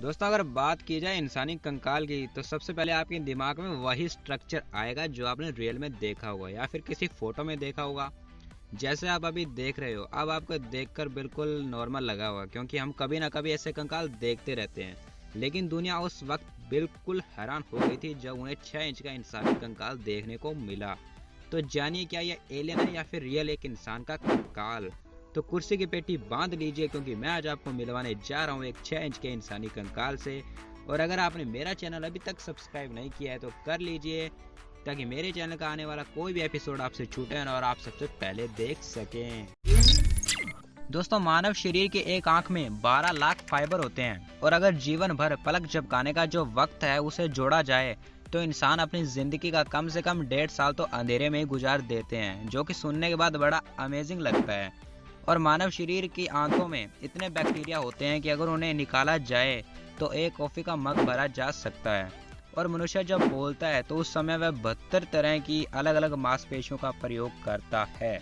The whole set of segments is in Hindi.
दोस्तों अगर बात की जाए इंसानी कंकाल की तो सबसे पहले आपके दिमाग में वही स्ट्रक्चर आएगा जो आपने रियल में देखा होगा या फिर किसी फोटो में देखा होगा। जैसे आप अभी देख रहे हो, अब आपको देखकर बिल्कुल नॉर्मल लगा होगा क्योंकि हम कभी ना कभी ऐसे कंकाल देखते रहते हैं। लेकिन दुनिया उस वक्त बिल्कुल हैरान हो गई थी जब उन्हें 6 इंच का इंसानी कंकाल देखने को मिला। तो जानिए क्या यह एलियन है या फिर रियल एक इंसान का कंकाल। तो कुर्सी की पेटी बांध लीजिए क्योंकि मैं आज आपको मिलवाने जा रहा हूँ एक 6 इंच के इंसानी कंकाल से। और अगर आपने मेरा चैनल अभी तक सब्सक्राइब नहीं किया है तो कर लीजिए ताकि मेरे चैनल का आने वाला कोई भी एपिसोड आपसे छूटे ना और आप सबसे पहले देख सकें। दोस्तों मानव शरीर के एक आंख में 12 लाख फाइबर होते हैं और अगर जीवन भर पलक झपकाने का जो वक्त है उसे जोड़ा जाए तो इंसान अपनी जिंदगी का कम से कम 1.5 साल तो अंधेरे में ही गुजार देते हैं, जो कि सुनने के बाद बड़ा अमेजिंग लगता है। और मानव शरीर की आंतों में इतने बैक्टीरिया होते हैं कि अगर उन्हें निकाला जाए तो एक कॉफी का मग भरा जा सकता है। और मनुष्य जब बोलता है तो उस समय वह 72 तरह की अलग अलग मांसपेशियों का प्रयोग करता है।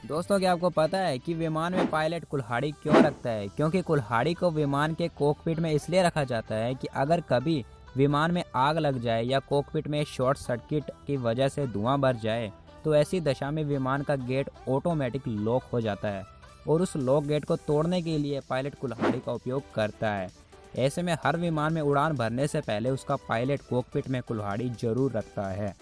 दोस्तों क्या आपको पता है कि विमान में पायलट कुल्हाड़ी क्यों रखता है? क्योंकि कुल्हाड़ी को विमान के कॉकपिट में इसलिए रखा जाता है कि अगर कभी विमान में आग लग जाए या कॉकपिट में शॉर्ट सर्किट की वजह से धुआं भर जाए तो ऐसी दशा में विमान का गेट ऑटोमेटिक लॉक हो जाता है और उस लॉक गेट को तोड़ने के लिए पायलट कुल्हाड़ी का उपयोग करता है। ऐसे में हर विमान में उड़ान भरने से पहले उसका पायलट कॉकपिट में कुल्हाड़ी जरूर रखता है।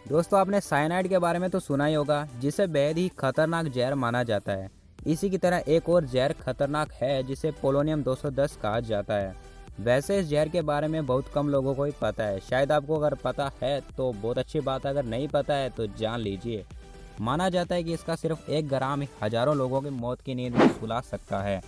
दोस्तों आपने साइनाइड के बारे में तो सुना ही होगा, जिसे बेहद ही खतरनाक जहर माना जाता है। इसी की तरह एक और जहर खतरनाक है जिसे पोलोनियम 210 कहा जाता है। वैसे इस जहर के बारे में बहुत कम लोगों को ही पता है। शायद आपको अगर पता है तो बहुत अच्छी बात है, अगर नहीं पता है तो जान लीजिए। माना जाता है कि इसका सिर्फ 1 ग्राम हजारों लोगों की मौत की नींद में सुला सकता है।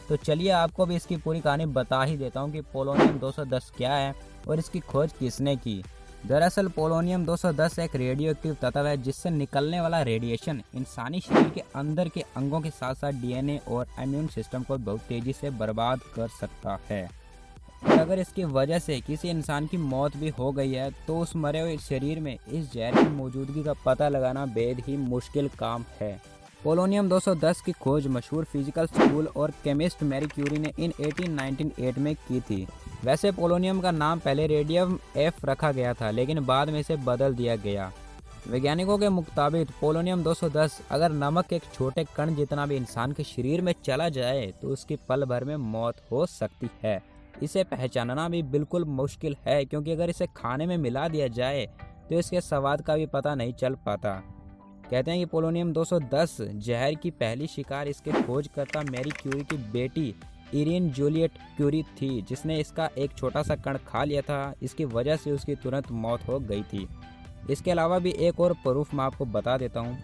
तो चलिए आपको भी इसकी पूरी कहानी बता ही देता हूँ कि पोलोनियम 210 क्या है और इसकी खोज किसने की। दरअसल पोलोनियम 210 एक रेडियो एक्टिव तत्व है जिससे निकलने वाला रेडिएशन इंसानी शरीर के अंदर के अंगों के साथ साथ डीएनए और इम्यून सिस्टम को बहुत तेजी से बर्बाद कर सकता है। और अगर इसकी वजह से किसी इंसान की मौत भी हो गई है तो उस मरे हुए शरीर में इस जहर की मौजूदगी का पता लगाना बेहद ही मुश्किल काम है। पोलोनियम 210 की खोज मशहूर फिजिकल स्कूल और केमिस्ट मैरी क्यूरी ने इन 1898 में की थी। वैसे पोलोनियम का नाम पहले रेडियम एफ रखा गया था लेकिन बाद में इसे बदल दिया गया। वैज्ञानिकों के मुताबिक पोलोनियम 210 अगर नमक के एक छोटे कण जितना भी इंसान के शरीर में चला जाए तो उसकी पल भर में मौत हो सकती है। इसे पहचानना भी बिल्कुल मुश्किल है क्योंकि अगर इसे खाने में मिला दिया जाए तो इसके स्वाद का भी पता नहीं चल पाता। कहते हैं कि पोलोनियम 210 जहर की पहली शिकार इसके खोजकर्ता मैरी क्यूरी की बेटी इरीन जूलियट क्यूरी थी, जिसने इसका एक छोटा सा कण खा लिया था। इसकी वजह से उसकी तुरंत मौत हो गई थी। इसके अलावा भी एक और प्रूफ मैं आपको बता देता हूँ।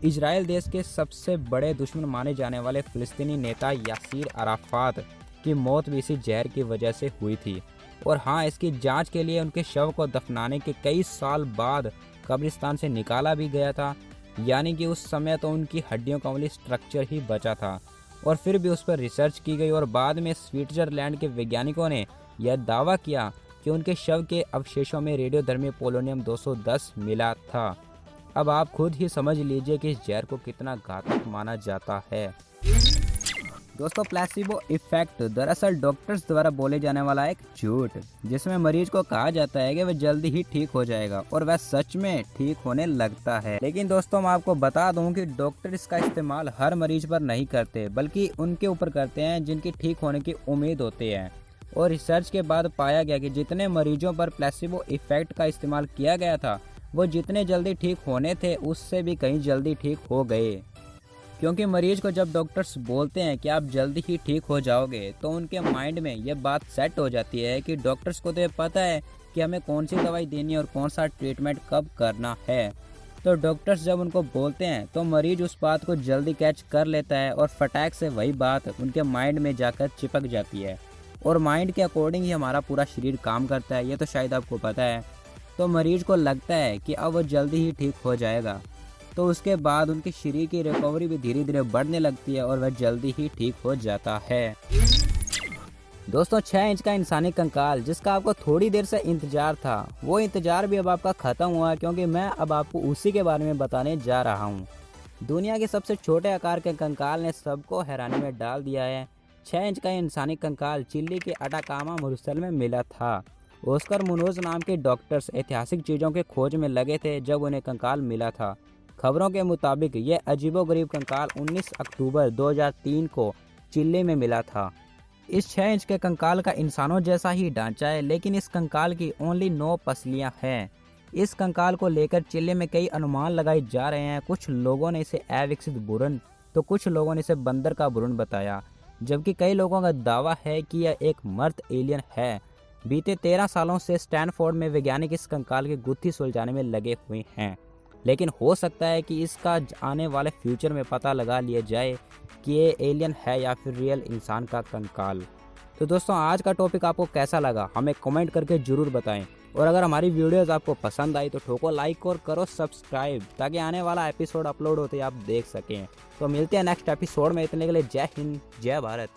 इजराइल देश के सबसे बड़े दुश्मन माने जाने वाले फिलिस्तीनी नेता यासीर अराफात की मौत भी इसी जहर की वजह से हुई थी। और हाँ, इसकी जांच के लिए उनके शव को दफनाने के कई साल बाद कब्रिस्तान से निकाला भी गया था, यानी कि उस समय तो उनकी हड्डियों का ओनली स्ट्रक्चर ही बचा था। और फिर भी उस पर रिसर्च की गई और बाद में स्विट्जरलैंड के वैज्ञानिकों ने यह दावा किया कि उनके शव के अवशेषों में रेडियोधर्मी पोलोनियम 210 मिला था। अब आप खुद ही समझ लीजिए कि इस जहर को कितना घातक माना जाता है। दोस्तों प्लेसिबो इफेक्ट दरअसल डॉक्टर्स द्वारा बोले जाने वाला एक झूठ, जिसमें मरीज को कहा जाता है कि वह जल्दी ही ठीक हो जाएगा और वह सच में ठीक होने लगता है। लेकिन दोस्तों मैं आपको बता दूं कि डॉक्टर इसका इस्तेमाल हर मरीज पर नहीं करते बल्कि उनके ऊपर करते हैं जिनकी ठीक होने की उम्मीद होती है। और रिसर्च के बाद पाया गया कि जितने मरीजों पर प्लेसिबो इफेक्ट का इस्तेमाल किया गया था वो जितने जल्दी ठीक होने थे उससे भी कहीं जल्दी ठीक हो गए। क्योंकि मरीज को जब डॉक्टर्स बोलते हैं कि आप जल्दी ही ठीक हो जाओगे तो उनके माइंड में ये बात सेट हो जाती है कि डॉक्टर्स को तो ये पता है कि हमें कौन सी दवाई देनी है और कौन सा ट्रीटमेंट कब करना है। तो डॉक्टर्स जब उनको बोलते हैं तो मरीज उस बात को जल्दी कैच कर लेता है और फटाक से वही बात उनके माइंड में जाकर चिपक जाती है। और माइंड के अकॉर्डिंग ही हमारा पूरा शरीर काम करता है, ये तो शायद आपको पता है। तो मरीज को लगता है कि अब वो जल्दी ही ठीक हो जाएगा, तो उसके बाद उनके शरीर की रिकवरी भी धीरे धीरे बढ़ने लगती है और वह जल्दी ही ठीक हो जाता है। दोस्तों 6 इंच का इंसानी कंकाल जिसका आपको थोड़ी देर से इंतजार था, वो इंतजार भी अब आपका खत्म हुआ क्योंकि मैं अब आपको उसी के बारे में बताने जा रहा हूँ। दुनिया के सबसे छोटे आकार के कंकाल ने सबको हैरानी में डाल दिया है। 6 इंच का इंसानी कंकाल चिली के अटाकामा मरुस्थल में मिला था। ऑस्कर मुनोज नाम के डॉक्टर्स ऐतिहासिक चीज़ों के खोज में लगे थे जब उन्हें कंकाल मिला था। खबरों के मुताबिक यह अजीबोगरीब कंकाल 19 अक्टूबर 2003 को चिली में मिला था। इस 6 इंच के कंकाल का इंसानों जैसा ही ढांचा है, लेकिन इस कंकाल की ओनली 9 पसलियां हैं। इस कंकाल को लेकर चिली में कई अनुमान लगाए जा रहे हैं। कुछ लोगों ने इसे अविकसित भ्रूण तो कुछ लोगों ने इसे बंदर का भ्रूण बताया, जबकि कई लोगों का दावा है कि यह एक मर्द एलियन है। बीते 13 सालों से स्टैनफोर्ड में वैज्ञानिक इस कंकाल की गुत्थी सुलझाने में लगे हुए हैं, लेकिन हो सकता है कि इसका आने वाले फ्यूचर में पता लगा लिया जाए कि ये एलियन है या फिर रियल इंसान का कंकाल। तो दोस्तों, आज का टॉपिक आपको कैसा लगा हमें कमेंट करके ज़रूर बताएं, और अगर हमारी वीडियोज़ आपको पसंद आई तो ठोको लाइक और करो सब्सक्राइब, ताकि आने वाला एपिसोड अपलोड होते ही आप देख सकें। तो मिलते हैं नेक्स्ट एपिसोड में, इतने के लिए जय हिंद, जय भारत।